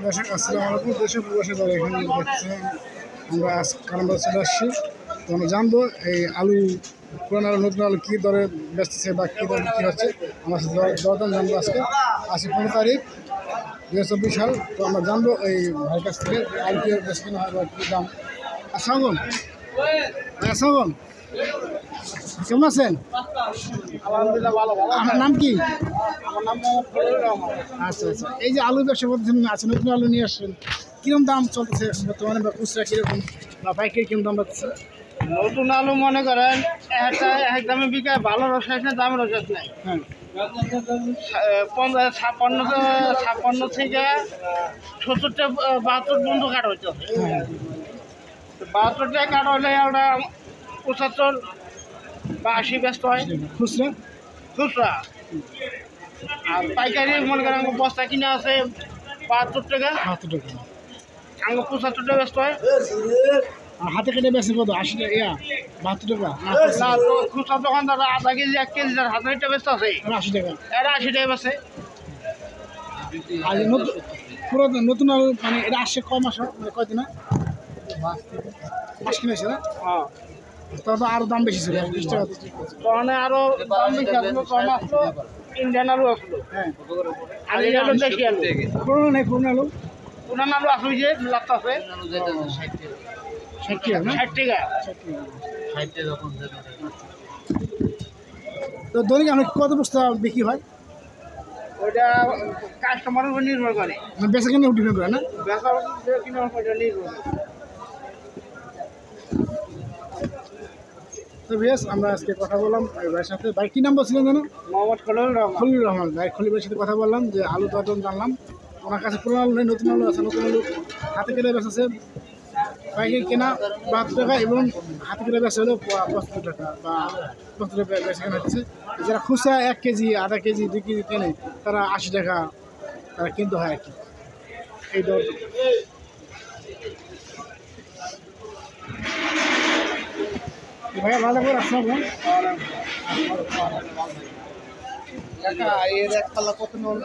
দর্শক আসসালামু আলাইকুম। দেশে প্রবাসী যারা এখানে দেখছেন, আমরা আজ কারণটা চলে আসছি। তো আমরা জানবো এই আলু, পুরান আলু নতুন আলু কী দরে বেচতেছে বা কী দরে বিক্রি হচ্ছে। আমরা দরদাম জানবো আজকে। আজকে 15 তারিখ 2024 সাল। তো আমরা জানবো এই ভাইয়ের কাছ থেকে আলু কী বেচতে কিনা হয় বা কী দাম। আসসালামু আলাইকুম। কেমন আছেন? আলহামদুলিল্লাহ ভালো। আপনার নাম কি? আমার নাম মোহাম্মদ ফজলুর রহমান। আচ্ছা আচ্ছা, এই যে আলু ব্যবসা করতেছেন, আছে নতুন আলু নিয়ে আসছেন, কিরকম দাম চলতেছে বর্তমানে বা খুচরা কীরকম বা পাইকারি কিরকম দাম পাচ্ছে? নতুন আলু মনে করেন এক দামে বিকায়, ভালো রস আছে না, দামের রস আছে নাই। হ্যাঁ 56 থেকে 70 72 বন্ধু কাট হইতে হবে। হ্যাঁ 72 টাকা কাট হলে ওটা 75 বা 80 ব্যস্ত হয় খুচরা। খুচরা। আর পাইকারি মনে করেন বস্তা কিনে আছে 72 টাকা, 72 টাকা। আঙ্গ 75 টাকা ব্যস্ত হয়। আর হাতে কেটে বেশি কত? 80 টাকা, 72 টাকা না, খুচরা দোকানদার আধা কেজি 1 কেজি তার হাজার টাকা ব্যস্ত আছে, আর 80 টাকা। এরা 80 টাকা বেচে। আর পুরো নতুন আলু মানে এটা আসছে কয় মাস মানে কয়দিন না মাস কিনেছে না? হ্যাঁ, তখন তো আরও দাম বেশি ছিল 20 টাকা। তখন আরো দাম বেশি আসলো, কম আসলো। ইন্ডিয়ান আলু আসলো, হ্যাঁ আর এটা হলো দেশি আলু। পুরোনো নেই, পুরোনো আলু পুরান আলু আসলো যে লাত্তা আছে 60 টাকা না? 60 টাকা। 60 টাকা। তো দৈনিক আমরা কত বস্তা বিক্রি হয়? ওইটা কাস্টমারের উপর নির্ভর করে, মানে বেচা কিনে ডিপেন্ড করে না? বেচার কিনার উপর নির্ভর করে। তো বেশ, আমরা আজকে কথা বললাম এই ভাইয়ের সাথে। ভাই কী নাম বলছিলেন যেন? মোহাম্মদ খলিলুর রহমান। খলিল রহমান। ভাই খলিল ভাইয়ের সাথে কথা বললাম যে আলু দরদাম জানলাম। ওনার কাছে পুরোনো আলু নেই, নতুন আলু আছে। নতুন আলু হাতে কেটে বেচেছে পাইকারি কেনা 72 টাকা এবং হাতে কেটে বেচা হলো 75 টাকা বা 75 টাকা বেচা কেনা হচ্ছে। যারা খুচরা 1 কেজি, আধা কেজি, 2 কেজি কেনে তারা 80 টাকা তারা কিনতে হয় আর কি। এই দর ভাইয়া ভালো করে আসলাম। এর এক পাল্লা কত নেওয়া?